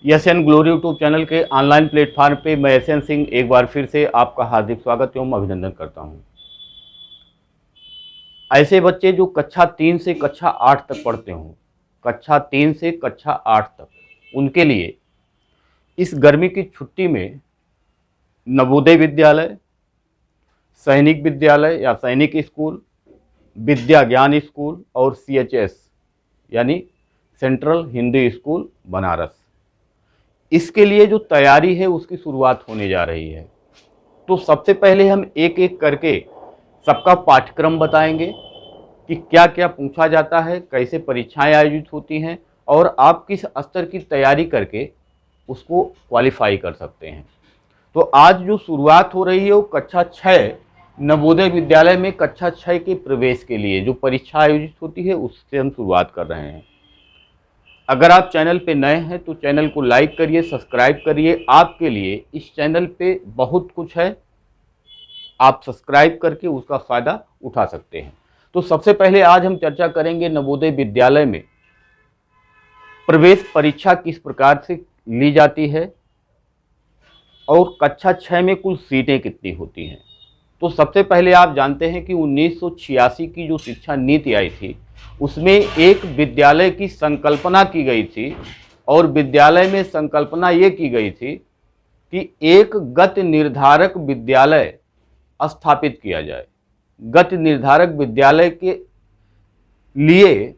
SN glory YouTube channel के online platform पे मैं एसएन सिंह एक बार फिर से आपका हार्दिक स्वागत एवं अभिनंदन करता हूं। ऐसे बच्चे जो कक्षा 3 से कक्षा 8 तक पढ़ते हों, कक्षा 3 से कक्षा 8 तक, उनके लिए इस गर्मी की छुट्टी में नवोदय विद्यालय, सैनिक विद्यालय या सैनिक स्कूल, विद्या ज्ञान स्कूल और सीएचएस यानी सेंट्रल हिंदी स्कूल बनारस, इसके लिए जो तैयारी है उसकी शुरुआत होने जा रही है। तो सबसे पहले हम एक एक करके सबका पाठ्यक्रम बताएंगे कि क्या क्या पूछा जाता है, कैसे परीक्षाएं आयोजित होती हैं और आप किस स्तर की तैयारी करके उसको क्वालिफाई कर सकते हैं। तो आज जो शुरुआत हो रही है वो कक्षा 6 नवोदय विद्यालय में कक्षा 6 के प्रवेश के लिए जो परीक्षा आयोजित होती है उससे हम शुरुआत कर रहे हैं। अगर आप चैनल पे नए हैं तो चैनल को लाइक करिए, सब्सक्राइब करिए। आपके लिए इस चैनल पे बहुत कुछ है, आप सब्सक्राइब करके उसका फ़ायदा उठा सकते हैं। तो सबसे पहले आज हम चर्चा करेंगे नवोदय विद्यालय में प्रवेश परीक्षा किस प्रकार से ली जाती है और कक्षा 6 में कुल सीटें कितनी होती हैं। तो सबसे पहले आप जानते हैं कि 1986 की जो शिक्षा नीति आई थी उसमें एक विद्यालय की संकल्पना की गई थी और विद्यालय में संकल्पना ये की गई थी कि एक गति निर्धारक विद्यालय स्थापित किया जाए। गति निर्धारक विद्यालय के लिए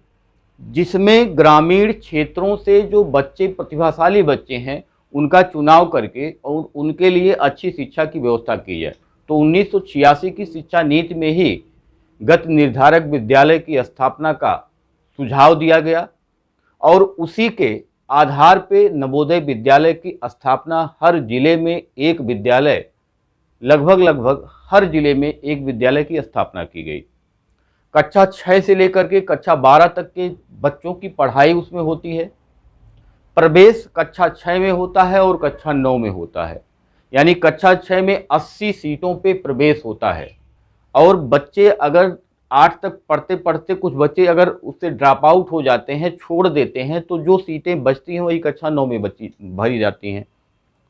जिसमें ग्रामीण क्षेत्रों से जो बच्चे प्रतिभाशाली बच्चे हैं उनका चुनाव करके और उनके लिए अच्छी शिक्षा की व्यवस्था की जाए। तो 1986 की शिक्षा नीति में ही गति निर्धारक विद्यालय की स्थापना का सुझाव दिया गया और उसी के आधार पे नवोदय विद्यालय की स्थापना हर जिले में एक विद्यालय, लगभग हर जिले में एक विद्यालय की स्थापना की गई। कक्षा 6 से लेकर के कक्षा 12 तक के बच्चों की पढ़ाई उसमें होती है। प्रवेश कक्षा 6 में होता है और कक्षा 9 में होता है, यानी कक्षा 6 में 80 सीटों पे प्रवेश होता है और बच्चे अगर 8 तक पढ़ते पढ़ते कुछ बच्चे अगर उससे ड्रॉप आउट हो जाते हैं, छोड़ देते हैं, तो जो सीटें बचती हैं वही कक्षा 9 में भरी जाती हैं।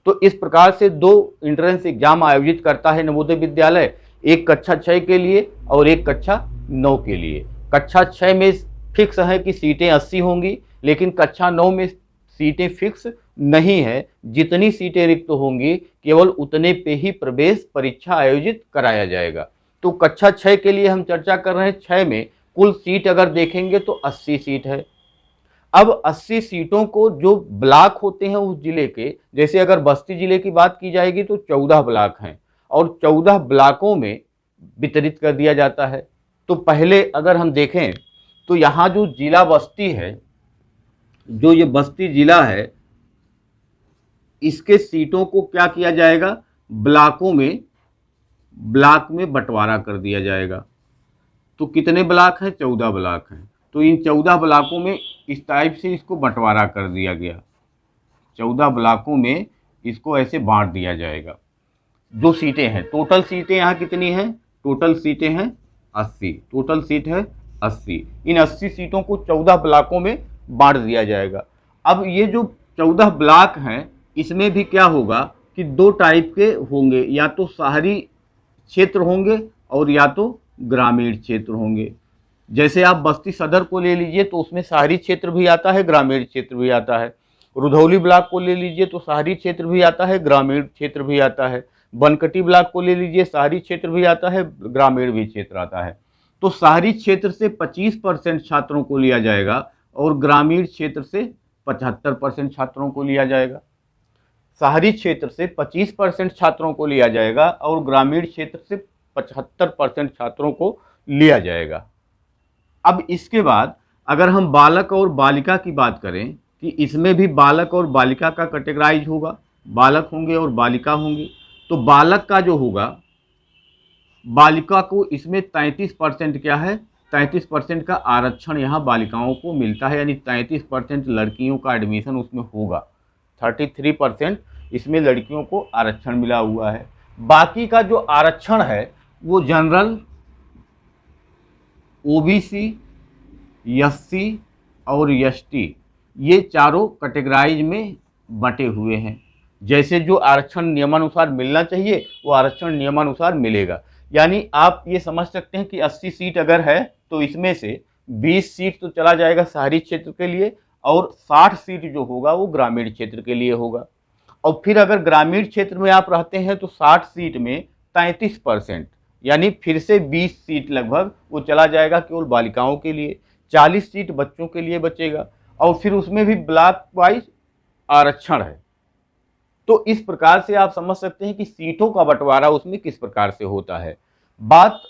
तो इस प्रकार से 2 एंट्रेंस एग्जाम आयोजित करता है नवोदय विद्यालय, एक कक्षा 6 के लिए और एक कक्षा 9 के लिए। कक्षा 6 में फिक्स है कि सीटें 80 होंगी, लेकिन कक्षा 9 में सीटें फिक्स नहीं है। जितनी सीटें रिक्त होंगी केवल उतने पे ही प्रवेश परीक्षा आयोजित कराया जाएगा। तो कक्षा 6 के लिए हम चर्चा कर रहे हैं। 6 में कुल सीट अगर देखेंगे तो 80 सीट है। अब 80 सीटों को जो ब्लॉक होते हैं उस जिले के, जैसे अगर बस्ती जिले की बात की जाएगी तो 14 ब्लॉक हैं और 14 ब्लॉकों में वितरित कर दिया जाता है। तो पहले अगर हम देखें तो यहाँ जो जिला बस्ती है, जो ये बस्ती जिला है, इसके सीटों को क्या किया जाएगा, ब्लॉक में बंटवारा कर दिया जाएगा। तो कितने ब्लॉक हैं, 14 ब्लॉक हैं। तो इन 14 ब्लॉकों में इस टाइप से इसको बंटवारा कर दिया गया। 14 ब्लॉकों में इसको ऐसे बांट दिया जाएगा। जो सीटें हैं, टोटल सीटें यहाँ कितनी हैं, टोटल सीटें हैं 80, टोटल सीट है 80। इन 80 सीटों को 14 ब्लॉकों में बांट दिया जाएगा। अब ये जो 14 ब्लॉक हैं इसमें भी क्या होगा कि 2 टाइप के होंगे, या तो शहरी क्षेत्र होंगे और या तो ग्रामीण क्षेत्र होंगे। जैसे आप बस्ती सदर को ले लीजिए तो उसमें शहरी क्षेत्र भी आता है, ग्रामीण क्षेत्र भी आता है। रुधौली ब्लॉक को ले लीजिए तो शहरी क्षेत्र भी आता है, ग्रामीण क्षेत्र भी आता है। बनकटी ब्लॉक को ले लीजिए, शहरी क्षेत्र भी आता है, ग्रामीण भी क्षेत्र आता है। तो शहरी क्षेत्र से 25% छात्रों को लिया जाएगा और ग्रामीण क्षेत्र से 75% छात्रों को लिया जाएगा। शहरी क्षेत्र से 25% छात्रों को लिया जाएगा और ग्रामीण क्षेत्र से 75% छात्रों को लिया जाएगा। अब इसके बाद अगर हम बालक और बालिका की बात करें कि इसमें भी बालक और बालिका का कैटेगराइज होगा, बालक होंगे और बालिका होंगी। तो बालक का जो होगा, बालिका को इसमें 33% क्या है, 33% का आरक्षण यहाँ बालिकाओं को मिलता है, यानी 33% लड़कियों का एडमिशन उसमें होगा। 33% इसमें लड़कियों को आरक्षण मिला हुआ है। बाकी का जो आरक्षण है वो जनरल, ओबीसी, एससी और एसटी, ये चारों कैटेगराइज में बंटे हुए हैं। जैसे जो आरक्षण नियमानुसार मिलना चाहिए वो आरक्षण नियमानुसार मिलेगा। यानी आप ये समझ सकते हैं कि 80 सीट अगर है तो इसमें से 20 सीट तो चला जाएगा शहरी क्षेत्र के लिए और 60 सीट जो होगा वो ग्रामीण क्षेत्र के लिए होगा। और फिर अगर ग्रामीण क्षेत्र में आप रहते हैं तो 60 सीट में 33% यानी फिर से 20 सीट लगभग वो चला जाएगा केवल बालिकाओं के लिए, 40 सीट बच्चों के लिए बचेगा और फिर उसमें भी ब्लॉक वाइज आरक्षण है। तो इस प्रकार से आप समझ सकते हैं कि सीटों का बंटवारा उसमें किस प्रकार से होता है। बात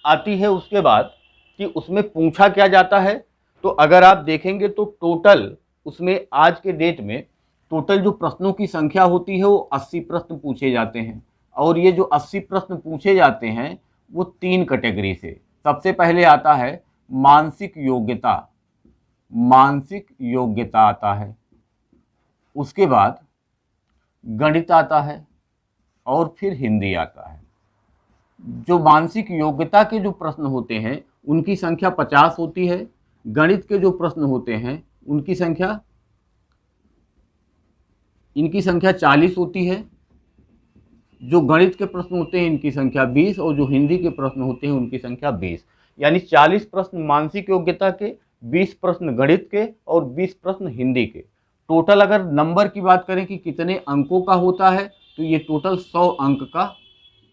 आती है उसके बाद कि उसमें पूछा क्या जाता है। तो अगर आप देखेंगे तो टोटल उसमें आज के डेट में टोटल जो प्रश्नों की संख्या होती है वो 80 प्रश्न पूछे जाते हैं। और ये जो 80 प्रश्न पूछे जाते हैं वो 3 कैटेगरी से। सबसे पहले आता है मानसिक योग्यता, मानसिक योग्यता आता है, उसके बाद गणित आता है और फिर हिंदी आता है। जो मानसिक योग्यता के जो प्रश्न होते हैं उनकी संख्या 50 होती है, गणित के जो प्रश्न होते हैं उनकी संख्या इनकी संख्या 40 होती है, जो गणित के प्रश्न होते हैं इनकी संख्या 20 और जो हिंदी के प्रश्न होते हैं उनकी संख्या 20। यानी 40 प्रश्न मानसिक योग्यता के, 20 प्रश्न गणित के और 20 प्रश्न हिंदी के। टोटल अगर नंबर की बात करें कि कितने अंकों का होता है तो ये टोटल 100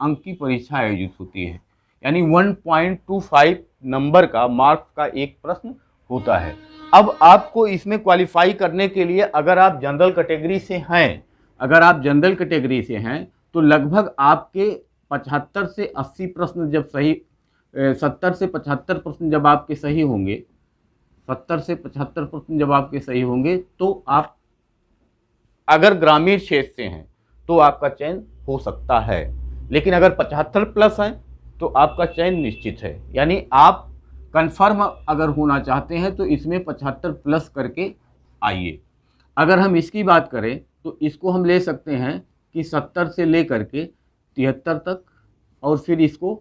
अंक की परीक्षा आयोजित होती है। यानी 1.25 नंबर का मार्क्स का एक प्रश्न होता है। अब आपको इसमें क्वालिफाई करने के लिए अगर आप जनरल कैटेगरी से हैं तो लगभग आपके 75 से 80 प्रश्न जब सही 70 से 75 प्रश्न जब आपके सही होंगे 70 से 75 प्रश्न जब आपके सही होंगे तो आप अगर ग्रामीण क्षेत्र से हैं तो आपका चयन हो सकता है। लेकिन अगर 75 प्लस हैं तो आपका चयन निश्चित है। यानी आप कंफर्म अगर होना चाहते हैं तो इसमें 75 प्लस करके आइए। अगर हम इसकी बात करें तो इसको हम ले सकते हैं कि 70 से ले करके 73 तक और फिर इसको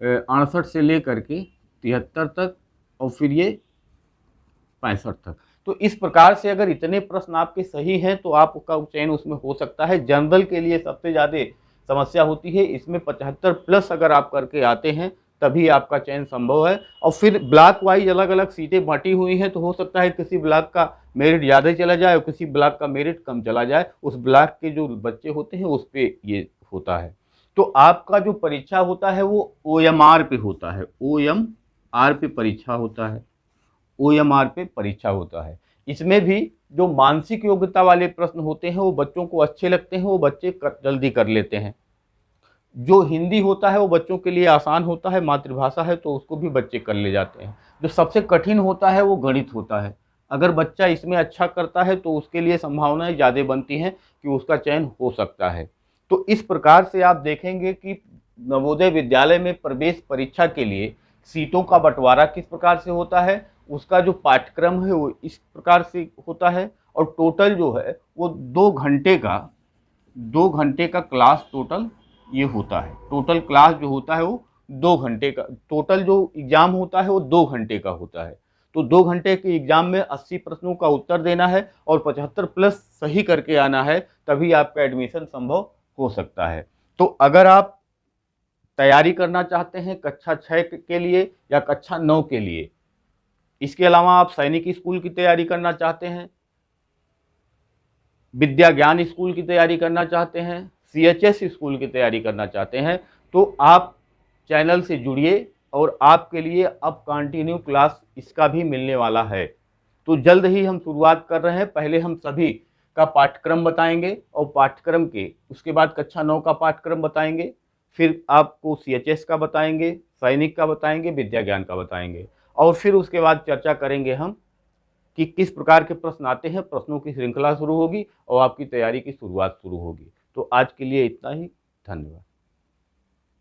68 से ले करके 73 तक और फिर ये 65 तक। तो इस प्रकार से अगर इतने प्रश्न आपके सही हैं तो आपका चयन उसमें हो सकता है। जनरल के लिए सबसे ज़्यादा समस्या होती है, इसमें 75 प्लस अगर आप करके आते हैं तभी आपका चयन संभव है। और फिर ब्लॉक वाइज अलग अलग सीटें बांटी हुई हैं तो हो सकता है किसी ब्लॉक का मेरिट ज़्यादा चला जाए और किसी ब्लॉक का मेरिट कम चला जाए। उस ब्लॉक के जो बच्चे होते हैं उस पर ये होता है। तो आपका जो परीक्षा होता है वो OMR पे होता है, OMR पे परीक्षा होता है, OMR पे परीक्षा होता है। इसमें भी जो मानसिक योग्यता वाले प्रश्न होते हैं वो बच्चों को अच्छे लगते हैं, वो बच्चे जल्दी कर लेते हैं। जो हिंदी होता है वो बच्चों के लिए आसान होता है, मातृभाषा है तो उसको भी बच्चे कर ले जाते हैं। जो सबसे कठिन होता है वो गणित होता है। अगर बच्चा इसमें अच्छा करता है तो उसके लिए संभावनाएं ज़्यादा बनती हैं कि उसका चयन हो सकता है। तो इस प्रकार से आप देखेंगे कि नवोदय विद्यालय में प्रवेश परीक्षा के लिए सीटों का बंटवारा किस प्रकार से होता है, उसका जो पाठ्यक्रम है वो इस प्रकार से होता है। और टोटल जो है वो 2 घंटे का क्लास टोटल ये होता है। टोटल क्लास जो होता है वो 2 घंटे का, टोटल जो एग्ज़ाम होता है वो 2 घंटे का होता है। तो 2 घंटे के एग्ज़ाम में 80 प्रश्नों का उत्तर देना है और 75 प्लस सही करके आना है, तभी आपका एडमिशन संभव हो सकता है। तो अगर आप तैयारी करना चाहते हैं कक्षा 6 के लिए या कक्षा 9 के लिए, इसके अलावा आप सैनिक स्कूल की तैयारी करना चाहते हैं, विद्या ज्ञान स्कूल की तैयारी करना चाहते हैं, CHS स्कूल की तैयारी करना चाहते हैं, तो आप चैनल से जुड़िए और आपके लिए अब कंटिन्यू क्लास इसका भी मिलने वाला है। तो जल्द ही हम शुरुआत कर रहे हैं। पहले हम सभी का पाठ्यक्रम बताएंगे और पाठ्यक्रम के उसके बाद कक्षा 9 का पाठ्यक्रम बताएंगे, फिर आपको CHS का बताएंगे, सैनिक का बताएंगे, विद्या ज्ञान का बताएंगे और फिर उसके बाद चर्चा करेंगे हम कि किस प्रकार के प्रश्न आते हैं। प्रश्नों की श्रृंखला शुरू होगी और आपकी तैयारी की शुरुआत शुरू होगी। तो आज के लिए इतना ही, धन्यवाद।